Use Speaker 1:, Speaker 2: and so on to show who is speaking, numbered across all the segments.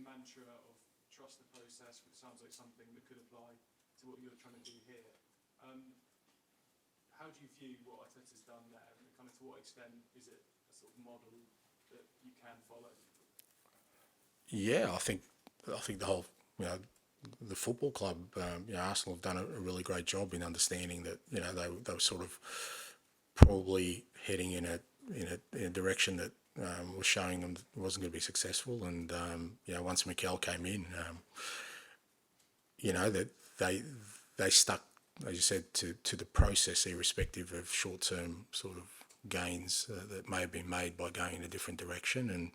Speaker 1: mantra of trust the process, which sounds like something that could apply to what you're trying to do here. How do you view what Arteta's done there, and kind of to what extent is it a sort of model that you can follow?
Speaker 2: Yeah, I think the whole, the football club, Arsenal have done a really great job in understanding that they were sort of probably heading in a direction that was showing them wasn't going to be successful, and once Mikel came in, that they stuck, as you said, to the process, irrespective of short-term sort of gains that may have been made by going in a different direction. And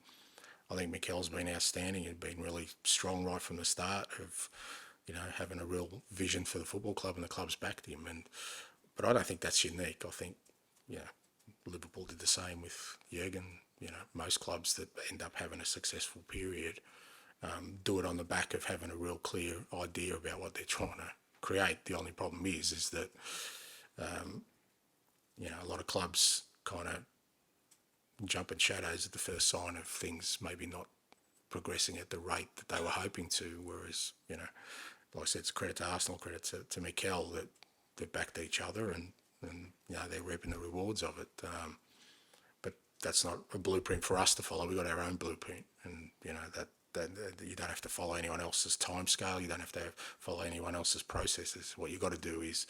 Speaker 2: I think Mikel's been outstanding and been really strong right from the start of, having a real vision for the football club, and the club's backed him. But I don't think that's unique. I think, Liverpool did the same with Jurgen. Most clubs that end up having a successful period do it on the back of having a real clear idea about what they're trying to create. The only problem is that, a lot of clubs kind of jump in shadows at the first sign of things maybe not progressing at the rate that they were hoping to, whereas, like I said, it's credit to Arsenal, credit to Mikel that they backed each other, and they're reaping the rewards of it. But that's not a blueprint for us to follow. We've got our own blueprint, and that you don't have to follow anyone else's timescale. You don't have to follow anyone else's processes. What you've got to do is,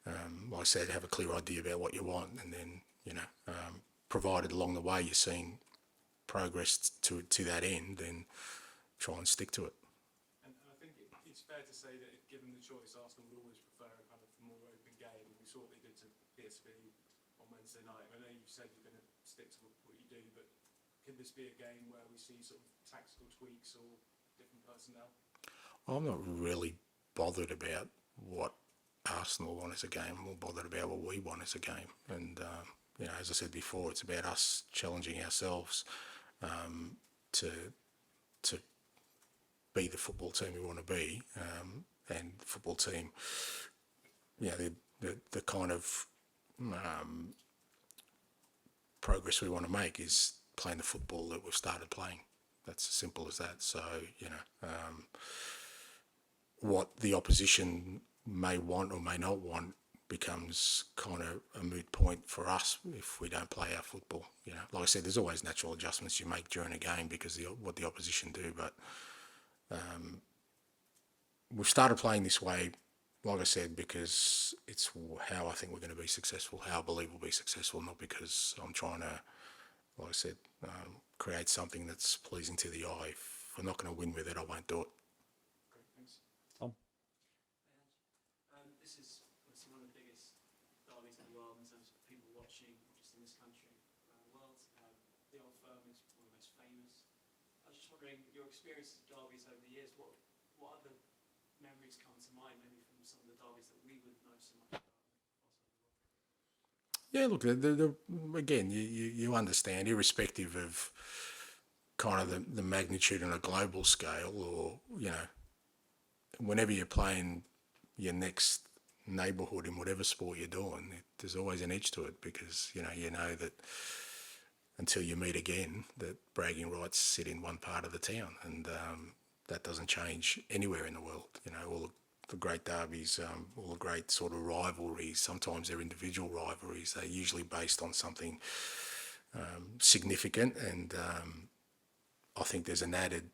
Speaker 2: like I said, have a clear idea about what you want, and then provided along the way you're seeing progress to that end, then try and stick to it.
Speaker 1: And I think it's fair to say that if given the choice, Arsenal would always prefer a kind of more open game. We saw what they did to PSV on Wednesday night. I know you said you're going to stick to what you do, but could this be a game where we see sort of tactical tweaks or different personnel?
Speaker 2: I'm not really bothered about what Arsenal want as a game. I'm more bothered about what we want as a game. And, as I said before, it's about us challenging ourselves to be the football team we want to be. And the football team, the kind of progress we want to make is playing the football that we've started playing. That's as simple as that. So, what the opposition may want or may not want becomes kind of a moot point for us if we don't play our football. Like I said, there's always natural adjustments you make during a game because what the opposition do. But we've started playing this way, like I said, because it's how I think we're going to be successful, how I believe we'll be successful, not because I'm trying to, like I said, create something that's pleasing to the eye. If we're not going to win with it, I won't do it.
Speaker 1: Great, thanks.
Speaker 3: Tom?
Speaker 4: This is obviously one of the biggest derbies in the world in terms of people watching, not just in this country, around the world. The Old Firm is one of the most famous. I was just wondering, your experience of derbies over the years, what other memories come to mind, maybe from some of the derbies that we would know so much about?
Speaker 2: Yeah, look, again, you understand, irrespective of kind of the magnitude on a global scale, or, whenever you're playing your next neighbourhood in whatever sport you're doing, there's always an edge to it because, you know that until you meet again, that bragging rights sit in one part of the town, and that doesn't change anywhere in the world. All the great derbies, all the great sort of rivalries, sometimes they're individual rivalries. They're usually based on something significant, and I think there's an added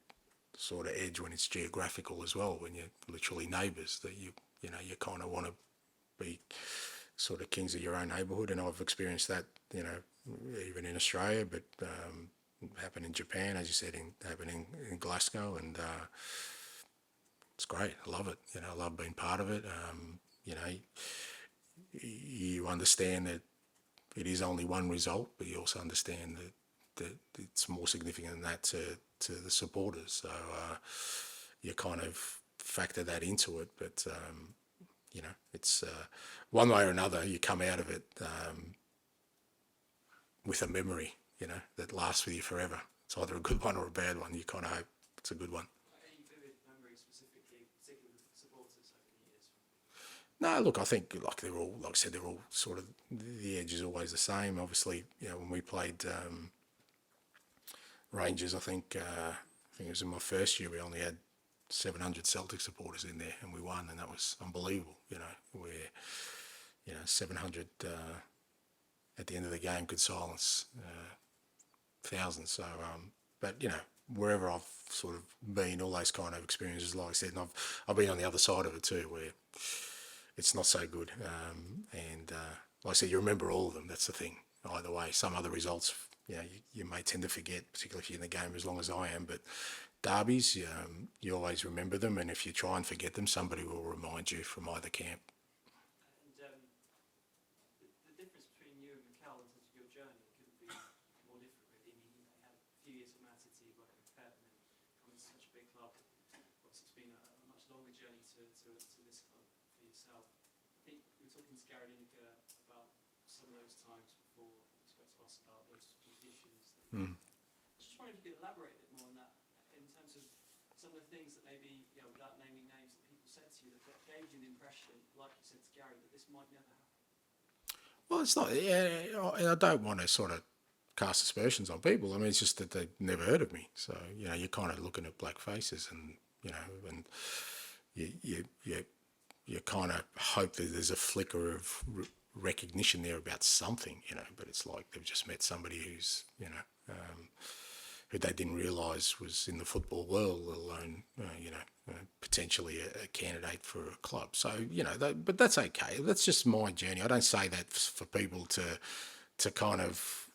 Speaker 2: sort of edge when it's geographical as well, when you're literally neighbours, that you kind of want to be sort of kings of your own neighbourhood. And I've experienced that, even in Australia, but happened in Japan, as you said, happened in Glasgow, and it's great. I love it. I love being part of it. You understand that it is only one result, but you also understand that it's more significant than that to the supporters. So you kind of factor that into it. But it's one way or another, you come out of it with a memory, that lasts with you forever. It's either a good one or a bad one. You kind of hope it's a good one.
Speaker 4: Any vivid memories specifically, particularly with supporters over the years?
Speaker 2: No, look, I think they're all, like I said, they're all sort of, the edge is always the same. Obviously, when we played Rangers, I think think it was in my first year, we only had 700 Celtic supporters in there, and we won, and that was unbelievable. Where 700 at the end of the game could silence thousands. So, but wherever I've sort of been, all those kind of experiences, like I said, and I've been on the other side of it too, where it's not so good. And like I said, you remember all of them. That's the thing. Either way, some other results, you may tend to forget, particularly if you're in the game as long as I am. But derbies, you always remember them, and if you try and forget them, somebody will remind you from either camp.
Speaker 4: And the difference between you and Mikel in terms of your journey couldn't be more different, really. I mean, you had a few years of Man City, working with Pep, and then coming to such a big club. Obviously, it's been a much longer journey to this club for yourself. I think we were talking to Gary Lineker about some of those times before we spoke to us about those issues. I just wondering if you could elaborate a bit more on that in terms of some of the things that maybe, without naming names, that people said to you that gave you the impression, like you said to Gary, that this might never happen.
Speaker 2: Well, it's not. Yeah, and I don't want to sort of cast aspersions on people. I mean, it's just that they've never heard of me. So you're kind of looking at black faces, and and you kind of hope that there's a flicker of recognition there about something, but it's like they've just met somebody who's, who they didn't realise was in the football world, let alone, potentially a candidate for a club. So, but that's okay. That's just my journey. I don't say that for people to kind of,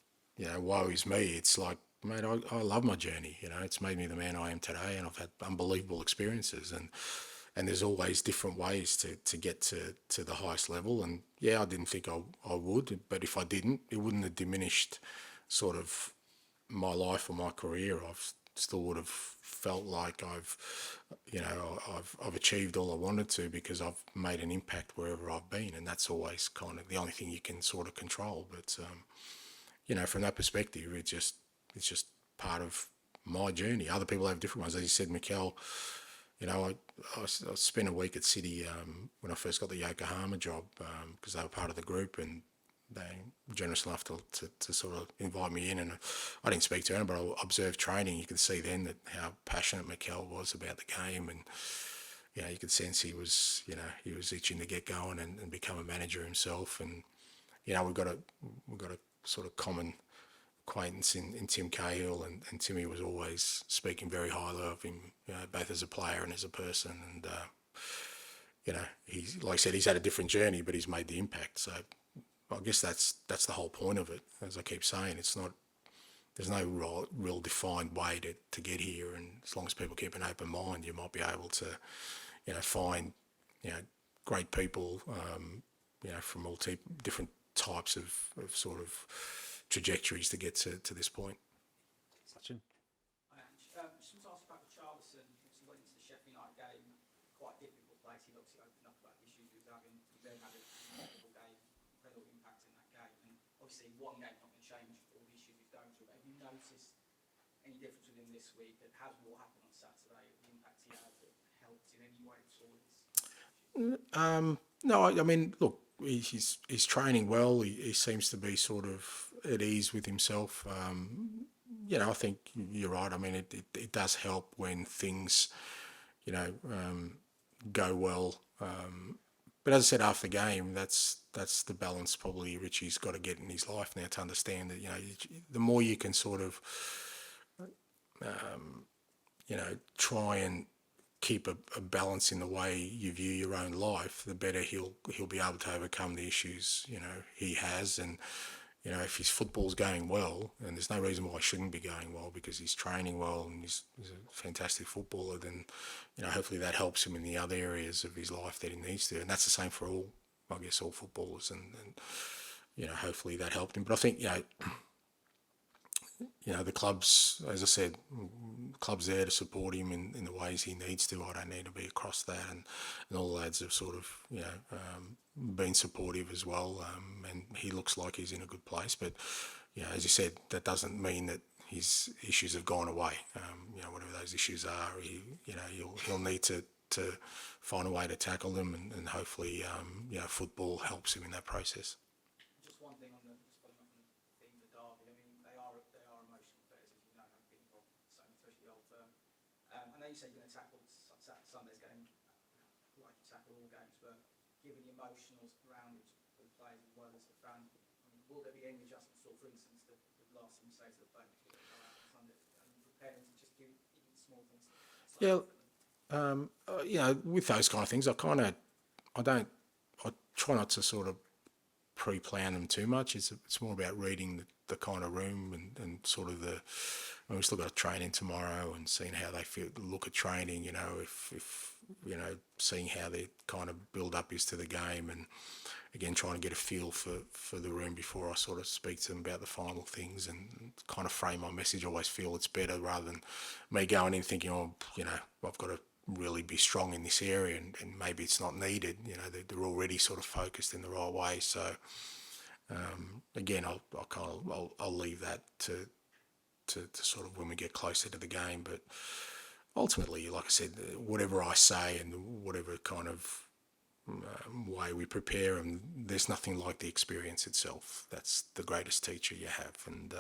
Speaker 2: woe is me. It's like, mate, I love my journey. It's made me the man I am today, and I've had unbelievable experiences, and there's always different ways to get to the highest level. And I didn't think I would, but if I didn't, it wouldn't have diminished sort of my life or my career. I've still would have felt like I've achieved all I wanted to, because I've made an impact wherever I've been, and that's always kind of the only thing you can sort of control. But from that perspective, it's just part of my journey. Other people have different ones. As you said, Mikel, I spent a week at City when I first got the Yokohama job, because they were part of the group, and they were generous enough to sort of invite me in. And I didn't speak to him, but I observed training. You could see then that how passionate Mikel was about the game, and you could sense he was itching to get going and become a manager himself. And we've got a sort of common acquaintance in Tim Cahill, and Timmy was always speaking very highly of him, both as a player and as a person. And he's, like I said, he's had a different journey, but he's made the impact. So I guess that's the whole point of it. As I keep saying, there's no real defined way to get here, and as long as people keep an open mind, you might be able to find great people from all different types of sort of trajectories to get to this point.
Speaker 3: Sachin?
Speaker 5: Just want to ask about Richarlison. He went into the Sheffield United game, quite a difficult place. He obviously opened up about the issues he was having. He then had a incredible game, incredible impact in that game. And obviously, one game's not going to change all the issues he's going through. But have you noticed any difference with him this week? And has what happened on Saturday, the impact he had, helped in any way at all?
Speaker 2: No, I mean, look, he's training well. He seems to be sort of at ease with himself. I think you're right. I mean, it does help when things, go well. But as I said after the game, that's the balance probably Richie's got to get in his life now, to understand that, the more you can sort of, try and keep a balance in the way you view your own life, the better he'll be able to overcome the issues he has. And if his football's going well, and there's no reason why it shouldn't be going well, because he's training well and he's a fantastic footballer, then hopefully that helps him in the other areas of his life that he needs to. And that's the same for all footballers, and hopefully that helped him. But I think the clubs, as I said, clubs there to support him in the ways he needs to. I don't need to be across that, and all the lads have sort of been supportive as well, and he looks like he's in a good place. But as you said, that doesn't mean that his issues have gone away. Whatever those issues are, he'll need to find a way to tackle them, and hopefully football helps him in that process.
Speaker 5: Just one thing on the theme of Derby. I mean, they are emotional affairs, as you know, have been involved, especially the Old Firm. I know you said you're going to tackle Sunday's game like you tackle all games, but given the emotionals around it for the players as well as the fans, I mean, will there be any adjustments? Or, for instance, the last thing you say to the players before they go out on Sunday, are you preparing to just do even small things?
Speaker 2: Yeah, you know, with those kind of things, I try not to sort of pre-plan them too much. It's more about reading the kind of room and sort of we still got training tomorrow and seeing how they look at training, you know, if you know, seeing how their kind of build up is to the game, and again trying to get a feel for the room before I sort of speak to them about the final things and kind of frame my message. I always feel it's better rather than me going in thinking, oh, you know, I've got to really be strong in this area and maybe it's not needed. You know, they're already sort of focused in the right way. So again, I'll leave that to sort of when we get closer to the game. But ultimately, like I said, whatever I say and whatever kind of way we prepare them, there's nothing like the experience itself. That's the greatest teacher you have. And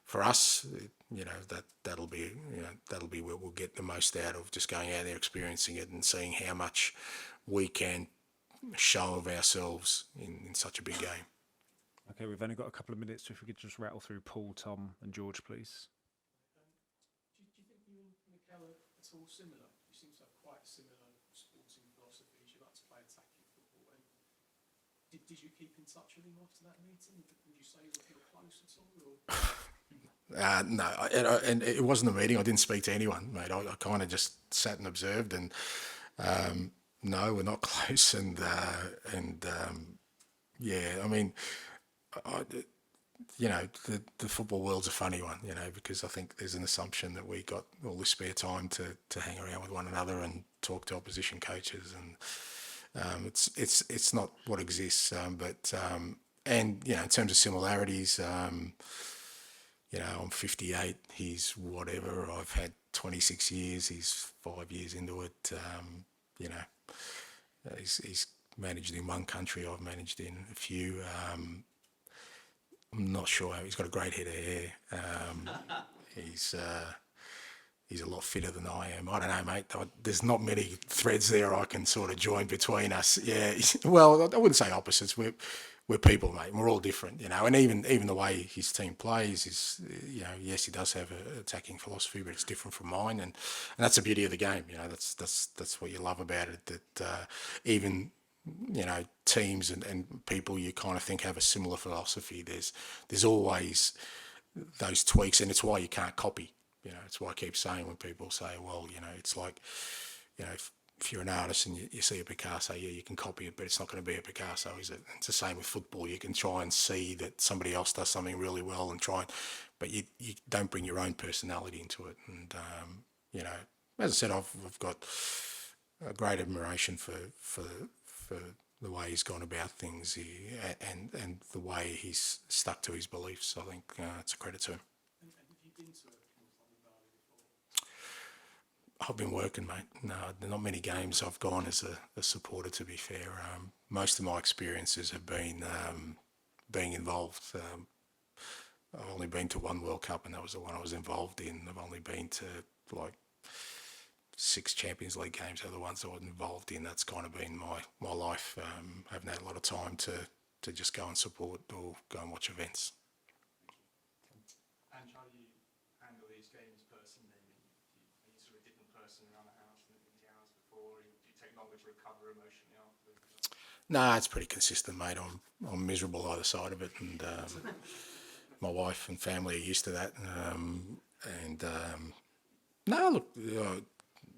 Speaker 2: for us, you know, that'll be where we'll get the most out of just going out there, experiencing it, and seeing how much we can show of ourselves in such a big game.
Speaker 3: Okay, we've only got a couple of minutes, so if we could just rattle through Paul, Tom and George, please.
Speaker 1: Do you think you and Mikel are at all similar? You seem to have quite a similar sporting philosophies. You like to play attacking football. And did you keep in touch with him after that meeting? Would you say you were close at all? Or?
Speaker 2: No, and it wasn't a meeting. I didn't speak to anyone, mate. I kind of just sat and observed, and no, we're not close. And yeah, I mean, you know, the football world's a funny one, you know, because I think there's an assumption that we got all this spare time to hang around with one another and talk to opposition coaches, and it's not what exists. But and you know, in terms of similarities, you know, I'm 58. He's whatever. I've had 26 years. He's 5 years into it. You know, he's managed in one country. I've managed in a few. I'm not sure. He's got a great head of hair. He's a lot fitter than I am. I don't know, mate. There's not many threads there I can sort of join between us. Yeah. Well, I wouldn't say opposites. We're people, mate. We're all different, you know. And even the way his team plays is, you know, yes, he does have an attacking philosophy, but it's different from mine, and that's the beauty of the game. You know, that's what you love about it. That even, you know, teams and people you kind of think have a similar philosophy. There's always those tweaks, and it's why you can't copy. You know, it's why I keep saying when people say, well, you know, it's like, you know, if you're an artist and you see a Picasso, yeah, you can copy it, but it's not going to be a Picasso, is it? It's the same with football. You can try and see that somebody else does something really well and but you don't bring your own personality into it. And, you know, as I said, I've got a great admiration for the way he's gone about things and the way he's stuck to his beliefs. I think it's a credit to him.
Speaker 1: And have you been to a North London derby before?
Speaker 2: I've been working, mate. No, not many games I've gone as a supporter, to be fair. Most of my experiences have been being involved. I've only been to one World Cup, and that was the one I was involved in. I've only been to like 6 Champions League games, are the ones I was involved in. That's kind of been my life. I haven't had a lot of time to just go and support or go and watch events.
Speaker 1: And how do you handle these games personally? Are you sort of a different person around the house than the hours before? Or do you take longer to recover emotionally afterwards?
Speaker 2: No, it's pretty consistent, mate. I'm miserable either side of it, and my wife and family are used to that. No, look,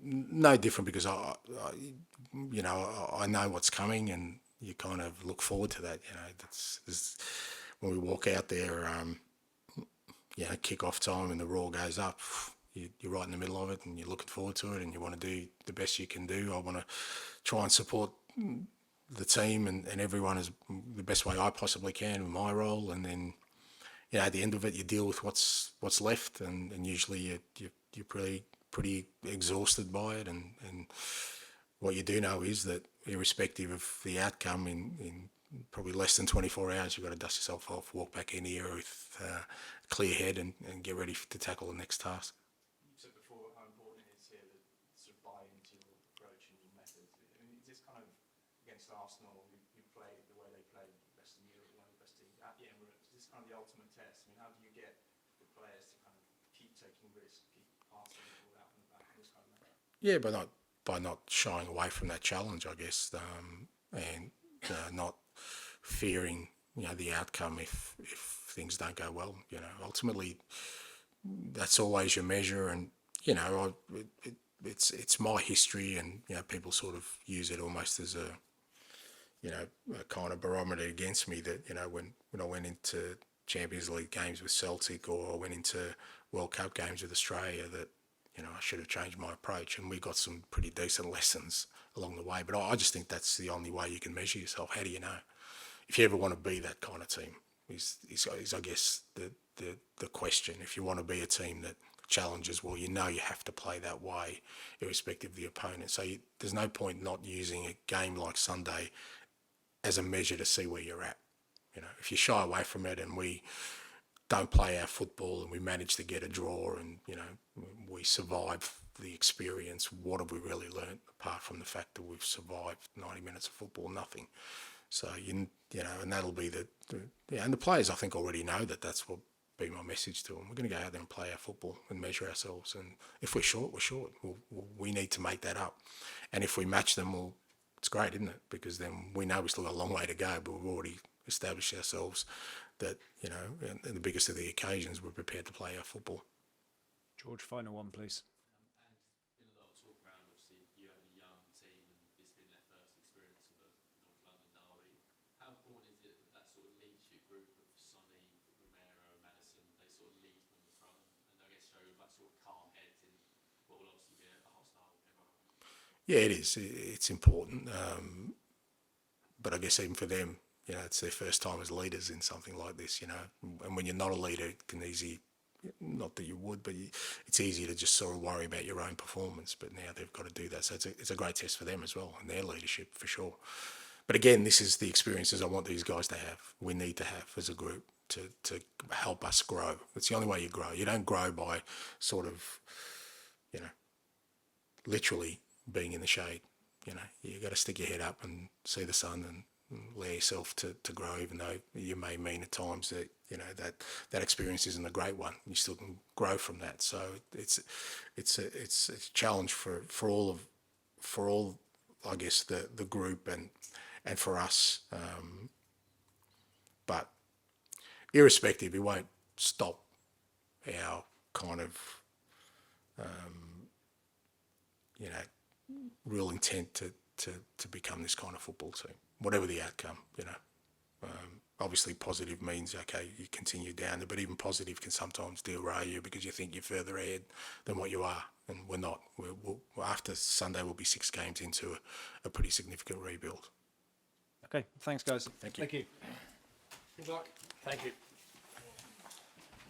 Speaker 2: no different, because I you know, I know what's coming, and you kind of look forward to that. You know, that's when we walk out there. You know, kick-off time and the roar goes up. You're right in the middle of it, and you're looking forward to it, and you want to do the best you can do. I want to try and support the team and everyone as the best way I possibly can with my role, and then, you know, at the end of it, you deal with what's left, and usually you're pretty exhausted by it, and what you do know is that irrespective of the outcome, in probably less than 24 hours, you've got to dust yourself off, walk back in here with a clear head, and get ready to tackle the next task.
Speaker 1: You said before how important it is taking risks, keep passing the ball out from the back, and this kind of thing.
Speaker 2: Yeah, but not by not shying away from that challenge, I guess, and not fearing the outcome if things don't go well. Ultimately, that's always your measure, and it's my history, and people sort of use it almost as a kind of barometer against me that when I went into Champions League games with Celtic or I went into World Cup games with Australia that I should have changed my approach, and we got some pretty decent lessons along the way. But I just think that's the only way you can measure yourself. How do you know if you ever want to be that kind of team? Is I guess the question. If you want to be a team that challenges, well, you have to play that way, irrespective of the opponent. So there's no point not using a game like Sunday as a measure to see where you're at. If you shy away from it and we don't play our football and we manage to get a draw and we survive the experience, what have we really learnt apart from the fact that we've survived 90 minutes of football? Nothing. So and that'll be and the players I think already know that's what be my message to them. We're going to go out there and play our football and measure ourselves, and if we're short, we're short. We need to make that up, and if we match them, well, it's great, isn't it? Because then we know we still got a long way to go, but we've already established ourselves that in the biggest of the occasions we're prepared to play our football.
Speaker 3: George, final one, please.
Speaker 6: And been a lot of talk around, obviously, you have a young team and this being their first experience of a North London derby. How important is it that sort of leadership group of Sonny, Romero, Madison, they sort of lead from the front and I guess show that sort of calm heads in what will obviously be a hostile environment?
Speaker 2: Yeah, it is. It's important. But I guess even for them, it's their first time as leaders in something like this, and when you're not a leader, it can not that you would, but it's easy to just sort of worry about your own performance. But now they've got to do that. So it's a great test for them as well and their leadership for sure. But again, this is the experiences I want these guys to have. We need to have as a group to help us grow. It's the only way you grow. You don't grow by sort of, literally being in the shade. You got to stick your head up and see the sun and allow yourself to grow, even though you may mean at times that that experience isn't a great one. You still can grow from that. So it's a challenge for all I guess the group and for us. But irrespective, it won't stop our kind of real intent to become this kind of football team, whatever the outcome. Obviously positive means, okay, you continue down there, but even positive can sometimes derail you because you think you're further ahead than what you are, and we're not. After Sunday, we'll be 6 games into a pretty significant rebuild.
Speaker 3: Okay, thanks, guys.
Speaker 2: Thank you.
Speaker 1: Good luck.
Speaker 2: Thank you.